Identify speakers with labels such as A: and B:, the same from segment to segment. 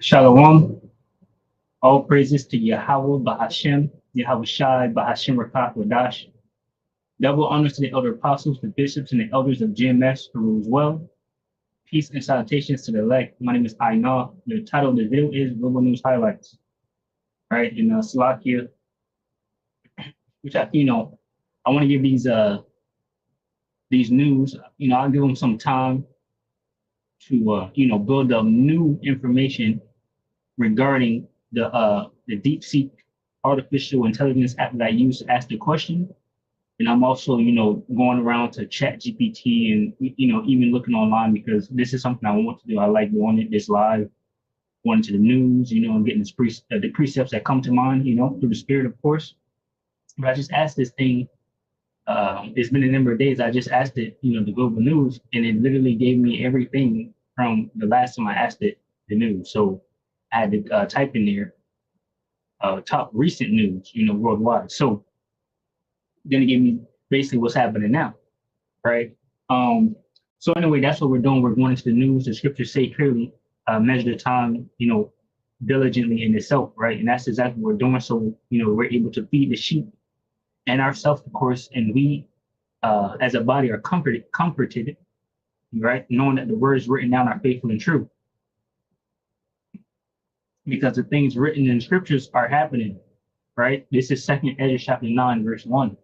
A: Shalom. All praises to Yahweh Bahashem, Yahweh Shai Bahashem Rakah Wadash. Double honors to the elder apostles, the bishops, and the elders of GMS who rules well. Peace and salutations to the elect. My name is Aina. The title of the video is Global News Highlights. Right, in Slovakia, which I want to give these news. I'll give them some time to build up new information regarding the DeepSeek artificial intelligence app that I use to ask the question. And I'm also, going around to Chat GPT and, even looking online because this is something I want to do. I like doing it this live, going to the news, and getting the precepts that come to mind, through the spirit, of course. But I just asked this thing. It's been a number of days. I just asked it, the global news, and it literally gave me everything from the last time I asked it the news. So I had to type in there top recent news, worldwide. So then it gave me basically what's happening now, right? So anyway, that's what we're doing. We're going into the news. The scriptures say clearly, measure the time, diligently in itself, right? And that's exactly what we're doing. So, we're able to feed the sheep and ourselves, of course, and we as a body are comforted, right? Knowing that the words written down are faithful and true. Because the things written in scriptures are happening, right? This is 2nd Ezra chapter 9, verse 1.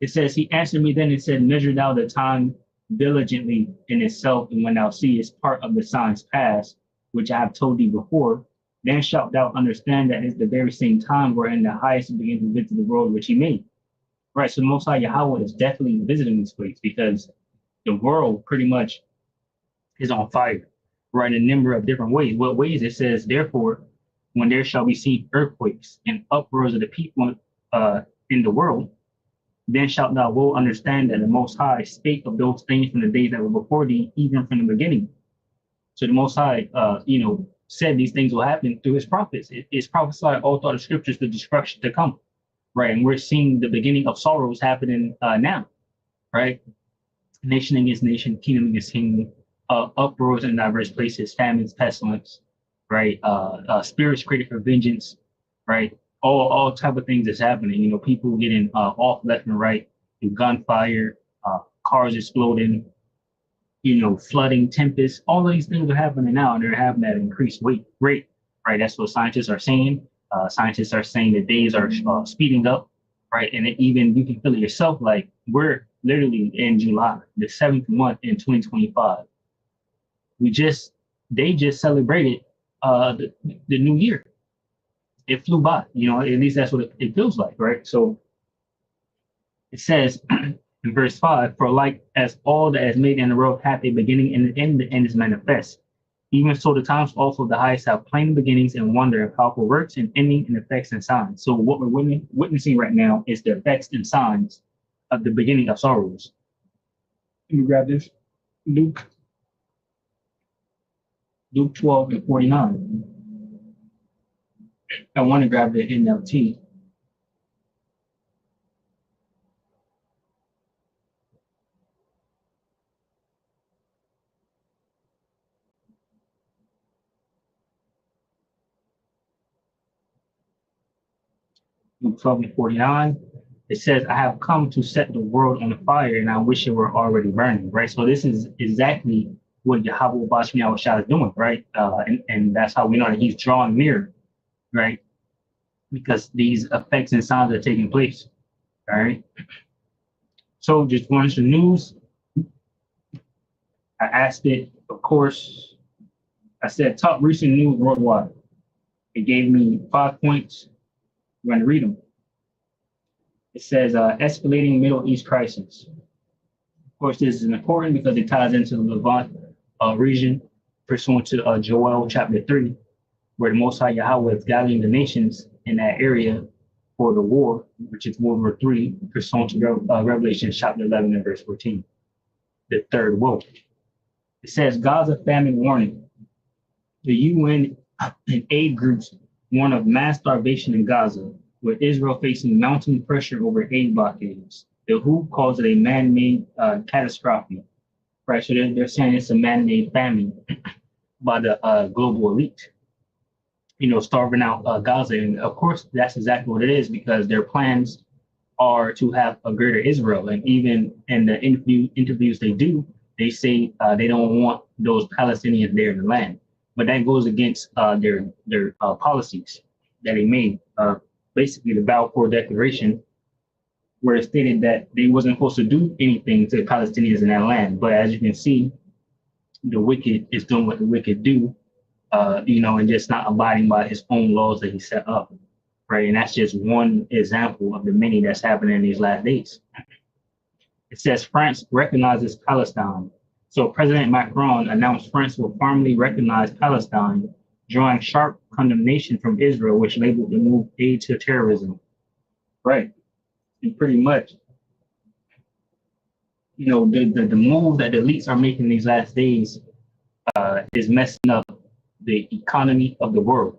A: It says, he answered me then and said, measure thou the time diligently in itself, and when thou seest part of the signs past, which I have told thee before, then shalt thou understand that it's the very same time wherein the highest begins to visit the world which he made. Right, so the Most High Yahweh is definitely visiting this place because the world pretty much is on fire, right, in a number of different ways. What ways? It says, therefore, when there shall be seen earthquakes and uproars of the people in the world, then shalt thou well understand that the Most High spake of those things from the days that were before thee, even from the beginning. So the Most High, said these things will happen through his prophets. It's prophesied all throughout the scriptures, the destruction to come, right? And we're seeing the beginning of sorrows happening now, right? Nation against nation, kingdom against kingdom, uproars in diverse places, famines, pestilence, right? Spirits created for vengeance, right? All type of things that's happening. People getting off left and right through gunfire, cars exploding, flooding, tempests. All of these things are happening now, and they're having that increased rate, right? That's what scientists are saying. Scientists are saying the days are speeding up, right? And even you can feel it yourself. Like we're literally in July, the 7th month in 2025. They just celebrated the new year. It flew by, at least that's what it feels like, right? So it says in verse 5, for like as all that is made in the world hath a beginning and an end, the end is manifest. Even so, the times also of the highest have plain beginnings and wonder of powerful works and ending and effects and signs. So what we're witnessing right now is the effects and signs of the beginning of sorrows. Let me grab this. Luke 12 and 49. I want to grab the NLT. Luke 12 and 49. It says, I have come to set the world on fire, and I wish it were already burning, right? So this is exactly what Yahweh Bashmi Awashad is doing, right? And that's how we know that he's drawing near, right? Because these effects and signs are taking place, all right? So just going to the news, I asked it, of course, I said top recent news worldwide. It gave me 5 points. I'm going to read them. It says escalating Middle East crisis. Of course, this is important because it ties into the Levant region, pursuant to Joel chapter 3, where the Most High Yahweh is gathering the nations in that area for the war, which is World War III, pursuant to Revelation chapter 11 and verse 14, the third woe. It says Gaza famine warning. The UN and aid groups warn of mass starvation in Gaza, with Israel facing mounting pressure over aid blockades. The WHO calls it a man-made catastrophe, right? So they're saying it's a man-made famine, by the global elite, starving out Gaza. And of course, that's exactly what it is, because their plans are to have a greater Israel. And even in the interviews they do, they say they don't want those Palestinians there in the land. But that goes against their policies that they made. Basically, the Balfour Declaration, where it stated that they wasn't supposed to do anything to the Palestinians in that land. But as you can see, the wicked is doing what the wicked do, and just not abiding by his own laws that he set up, right? And that's just one example of the many that's happening in these last days. It says France recognizes Palestine. So President Macron announced France will formally recognize Palestine, drawing sharp condemnation from Israel, which labeled the move aid to terrorism. Right. And pretty much, the move that the elites are making these last days is messing up the economy of the world.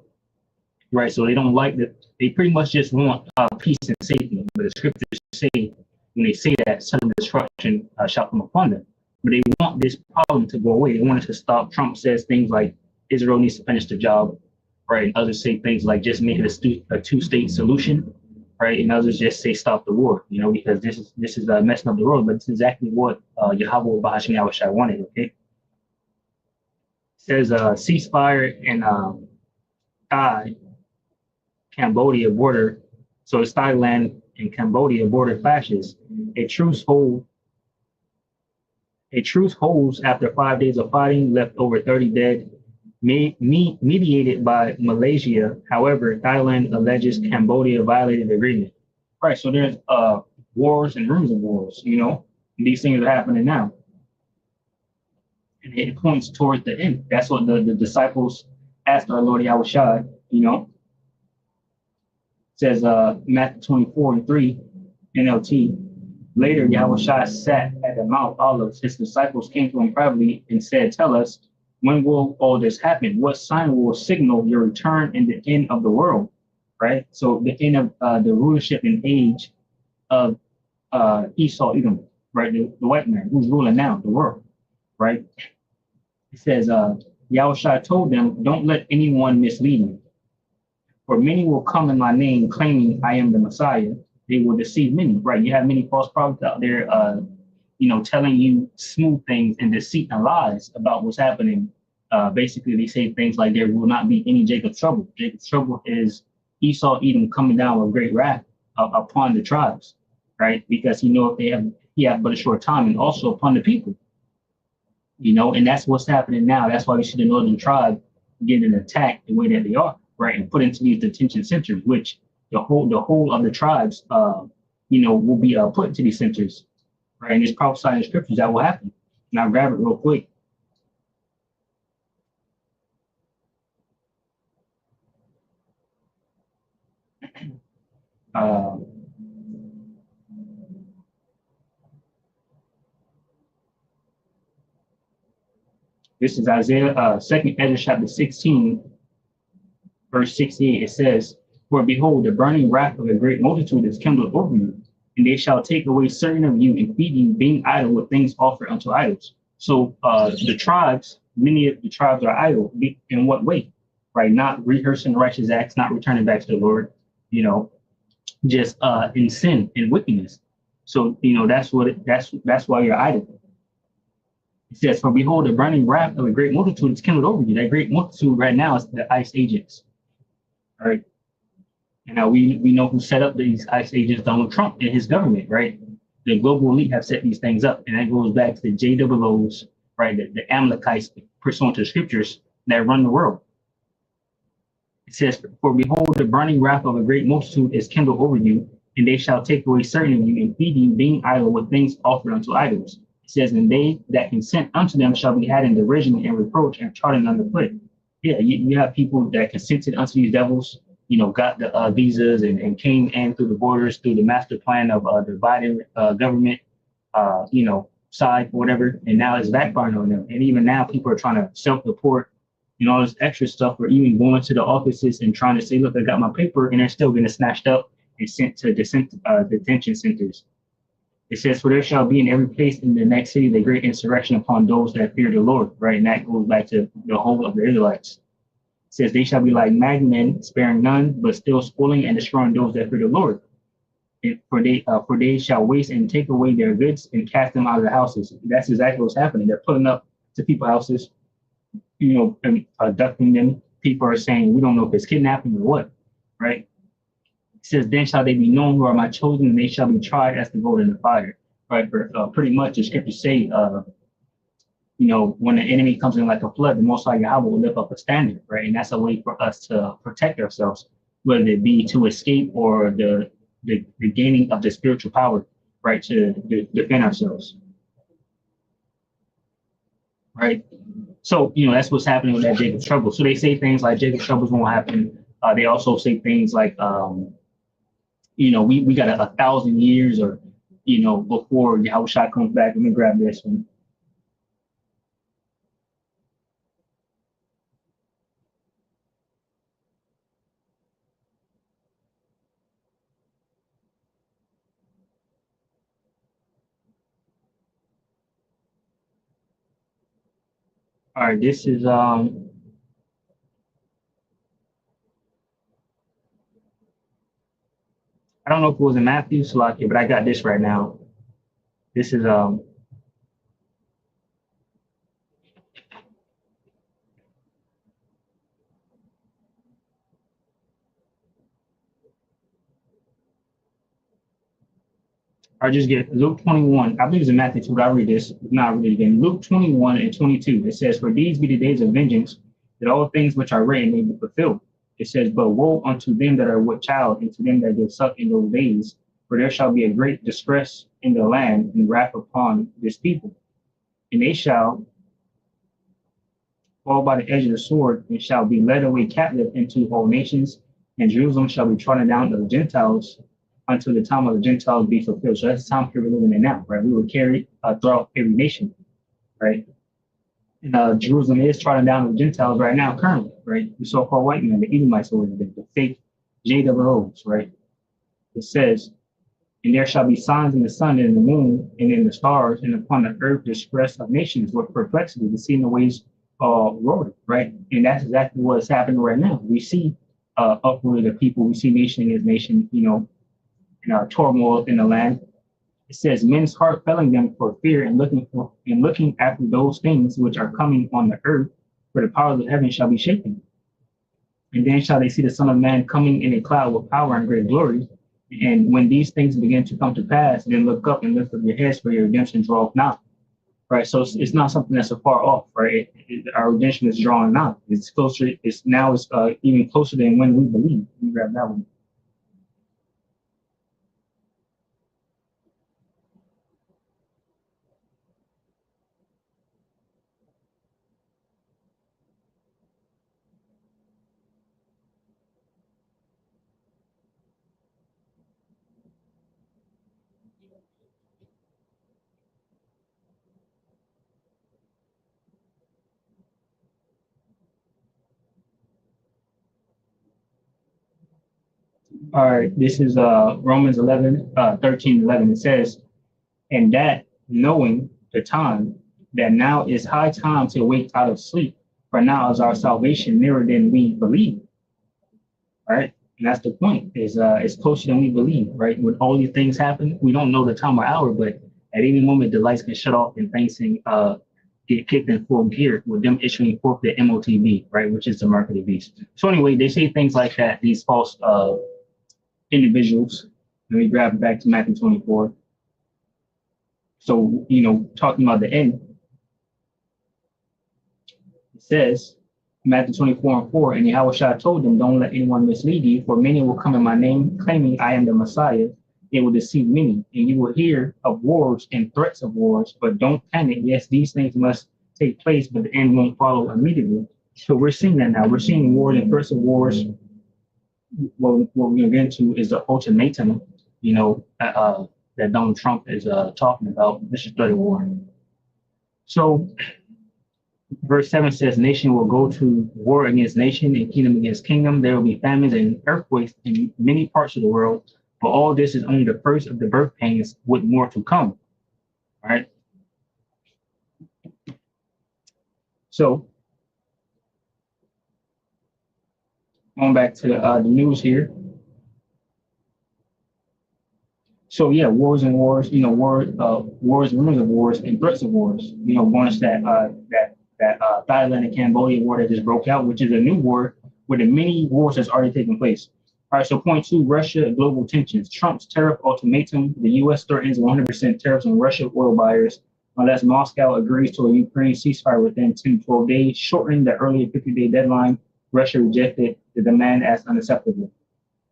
A: Right. So they don't like that. They pretty much just want peace and safety. But the scriptures say, when they say that, sudden destruction shall come upon them. But they want this problem to go away. They want it to stop. Trump says things like Israel needs to finish the job, right? And others say things like just make it a two-state solution, right? And others just say stop the war, because this is messing up the world. But it's exactly what Yahweh Bahashim Yahushua wanted. Okay, it says ceasefire in Thai, Cambodia border. So it's Thailand and Cambodia border clashes. A truce holds after 5 days of fighting, left over 30 dead, mediated by Malaysia. However, Thailand alleges Cambodia violated the agreement. Right, so there's wars and rumors of wars, these things are happening now. And it points towards the end. That's what the disciples asked our Lord Yahushua, It says Matthew 24:3, NLT. Later, Yahushua sat at the Mount Olives. His disciples came to him privately and said, "Tell us, when will all this happen? What sign will signal your return and the end of the world?" Right? So the end of the rulership and age of Esau, Edom, right? The white man who's ruling now the world, right? It says, Yahushua told them, "Don't let anyone mislead you. For many will come in my name, claiming I am the Messiah. They will deceive many," right? You have many false prophets out there, telling you smooth things and deceit and lies about what's happening. Basically, they say things like there will not be any Jacob's trouble. Jacob's trouble is Esau, Edom coming down with great wrath upon the tribes, right? Because he have but a short time, and also upon the people, and that's what's happening now. That's why we see the northern tribe getting attacked the way that they are, right? And put into these detention centers, which the whole of the tribes, will be put into these centers, right? And it's prophesied in the scriptures that will happen. And I'll grab it real quick. This is Isaiah, 2nd Ezra chapter 16, verse 68. It says, "For behold, the burning wrath of a great multitude is kindled over you, and they shall take away certain of you and feed you, being idle with things offered unto idols." So the tribes, many of the tribes are idle. In what way? Right? Not rehearsing righteous acts, not returning back to the Lord, just in sin and wickedness. So, that's why you're idle. It says, "For behold, the burning wrath of a great multitude is kindled over you." That great multitude right now is the ICE agents. All right. And now we know who set up these ICE agents, Donald Trump and his government, right? The global elite have set these things up. And that goes back to the JWOs, right? The Amalekites, pursuant to the scriptures, that run the world. It says, "For behold, the burning wrath of a great multitude is kindled over you, and they shall take away certain of you and feed you, being idle with things offered unto idols." It says, "And they that consent unto them shall be had in derision and reproach and trodden underfoot." Yeah, you have people that consented unto these devils, got the visas and came in through the borders, through the master plan of the Biden government, side, whatever. And now it's backfiring on them. And even now people are trying to self-report, all this extra stuff, or even going to the offices and trying to say, "Look, I got my paper," and they're still getting snatched up and sent to detention centers. It says, "For there shall be in every place in the next city the great insurrection upon those that fear the Lord." Right, and that goes back to the whole of the Israelites. It says, "They shall be like mad men, sparing none, but still spoiling and destroying those that fear the Lord. For they shall waste and take away their goods and cast them out of the houses." That's exactly what's happening. They're pulling up to people's houses, and abducting them. People are saying, we don't know if it's kidnapping or what, right? It says, "Then shall they be known who are my chosen, and they shall be tried as the gold in the fire." Right? Pretty much the scriptures say, when the enemy comes in like a flood, the Most High Yahweh will lift up a standard, right? And that's a way for us to protect ourselves, whether it be to escape or the gaining of the spiritual power, right, to defend ourselves, right? So, that's what's happening with that Jacob's trouble. So they say things like Jacob's troubles won't happen. They also say things like, we got a 1,000 years or, before Yahushua comes back. Let me grab this one. All right, this is I don't know if it was in Matthew, Salakia, but I got this right now. This is I just get Luke 21. I believe it's in Matthew 2, but I'll read this. If not, I'll read it again. Luke 21 and 22. It says, "For these be the days of vengeance, that all things which are written may be fulfilled." It says, "But woe unto them that are with child, and to them that give suck in those days, for there shall be a great distress in the land, and wrath upon this people. And they shall fall by the edge of the sword, and shall be led away captive into all nations, and Jerusalem shall be trodden down of the Gentiles until the time of the Gentiles be fulfilled." So that's the time period we're living in now, right? We were carried throughout every nation, right? And Jerusalem is trodden down of the Gentiles right now, currently, right? The so-called white men, the Edomites, or the fake JWOs, right? It says, "And there shall be signs in the sun and in the moon and in the stars, and upon the earth distress of nations with perplexity to see in the ways roaring," right? And that's exactly what's happening right now. We see uproar of people. We see nation against nation, turmoil in the land. It says, "Men's heart failing them for fear and looking after those things which are coming on the earth, for the powers of heaven shall be shaken. And then shall they see the Son of Man coming in a cloud with power and great glory. And when these things begin to come to pass, then look up and lift up your heads, for your redemption draweth nigh." Right. So it's not something that's so far off, right? Our redemption is drawing nigh. It's closer. It's even closer than when we believe. We grab that one. All right, this is Romans 11, 13, 11. It says, "And that knowing the time, that now is high time to wake out of sleep, for now is our salvation nearer than we believe." All right, and that's the point, is it's closer than we believe, right? When all these things happen, we don't know the time or hour, but at any moment the lights can shut off and things can get kicked in full gear with them issuing forth the MOTB, right, which is the mark of the beast. So anyway, they say things like that, these false individuals. Let me grab it back to Matthew 24. So, talking about the end, it says, Matthew 24:4, "And Yahushua told them, don't let anyone mislead you, for many will come in my name, claiming I am the Messiah. They will deceive many, and you will hear of wars and threats of wars, but don't panic. Yes, these things must take place, but the end won't follow immediately." So we're seeing that now. We're seeing wars and threats of wars. What we're going to get into is the ultimatum, that Donald Trump is talking about. This is threat of war. So verse 7 says, "Nation will go to war against nation and kingdom against kingdom. There will be famines and earthquakes in many parts of the world. But all this is only the first of the birth pains with more to come. All right. So going back to the news here. So yeah, wars and wars, wars, rumors of wars, and threats of wars. Once that Thailand and Cambodia war that just broke out, which is a new war with the many wars that's already taken place. All right, so point two, Russia global tensions. Trump's tariff ultimatum: the U.S. threatens 100% tariffs on Russian oil buyers unless Moscow agrees to a Ukraine ceasefire within 10 to 12 days, shortening the earlier 50-day deadline. Russia rejected the demand as unacceptable.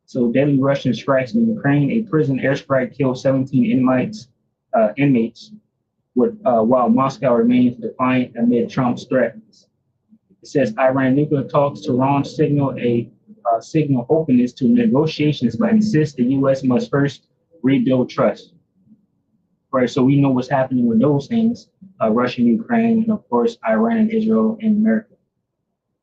A: So deadly Russian strikes in Ukraine. A prison airstrike killed 17 inmates, while Moscow remains defiant amid Trump's threats. It says Iran nuclear talks. Tehran signal openness to negotiations, but insists the U.S. must first rebuild trust. Right. So we know what's happening with those things: Russia, Ukraine, and of course Iran, Israel, and America.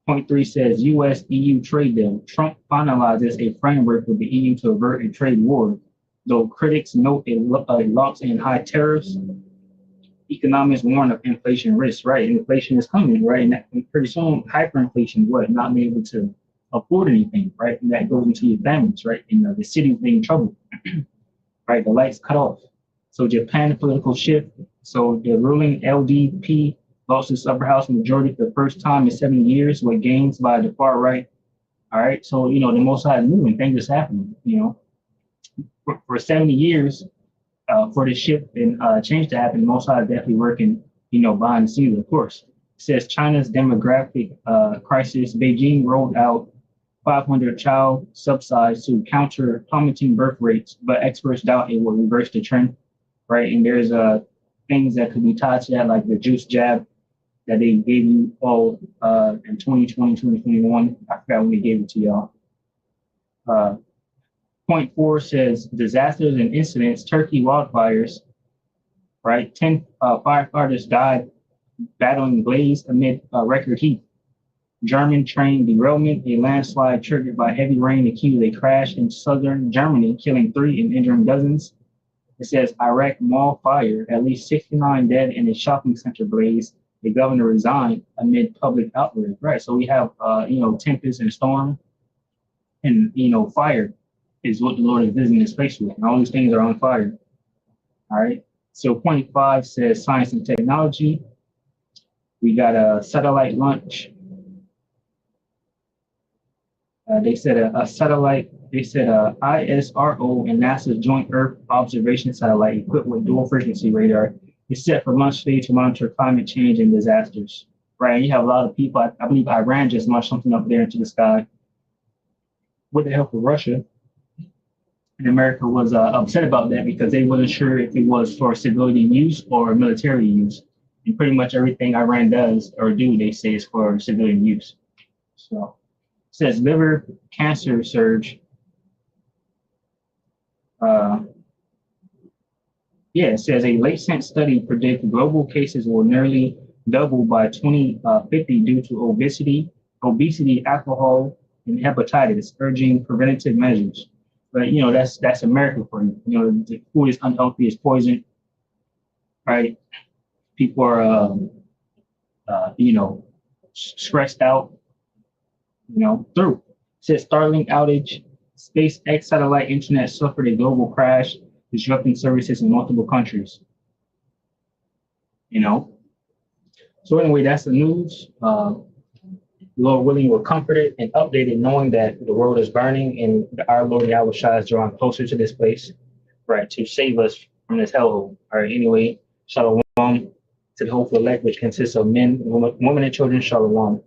A: Point three says U.S.-EU trade deal. Trump finalizes a framework with the EU to avert a trade war. Though critics note it locks in high tariffs, economists warn of inflation risks. Right, inflation is coming. Right, and pretty soon hyperinflation. Not being able to afford anything. Right, and that goes into your families. Right, and the city's being in trouble. Right, the lights cut off. So Japan political shift. So the ruling LDP lost its upper house majority for the first time in 7 years with gains by the far right. All right. So, the Most High is moving, things is happening, For 70 years, for this shift and change to happen, the Most High is definitely working, behind the scenes, of course. It says China's demographic crisis. Beijing rolled out 500 child subsidies to counter plummeting birth rates, but experts doubt it will reverse the trend. Right. And there's things that could be tied to that, like the juice jab that they gave you all in 2020, 2021. I forgot when they gave it to y'all. Point four says disasters and incidents, Turkey wildfires, right? 10 firefighters died battling blaze amid record heat. German train derailment, a landslide triggered by heavy rain accused a crash in southern Germany, killing 3 and injuring dozens. It says Iraq mall fire, at least 69 dead in a shopping center blaze. The governor resigned amid public outrage. Right. So we have, tempest and storm and, fire is what the Lord is visiting his place with. And all these things are on fire. All right. So point five says science and technology. We got a satellite launch. They said a satellite. They said ISRO and NASA's Joint Earth Observation Satellite equipped with dual frequency radar is set for launch stage to monitor climate change and disasters. Right, and you have a lot of people. I believe Iran just launched something up there into the sky with the help of Russia. And America was upset about that because they wasn't sure if it was for civilian use or military use. And pretty much everything Iran does or do, they say is for civilian use. So it says liver cancer surge. It says a recent study predicts global cases will nearly double by 2050 due to obesity, alcohol, and hepatitis, urging preventative measures. But that's America for you. The food is unhealthy, it's poison, right? People are stressed out, through. It says Starlink outage, SpaceX satellite internet suffered a global crash, disrupting services in multiple countries. So anyway, that's the news. Lord willing, we're comforted and updated, knowing that the world is burning and our Lord Yahushua is drawing closer to this place, right, to save us from this hellhole. All right. Anyway, shalom to the hopeful elect, which consists of men, women, and children. Shalom.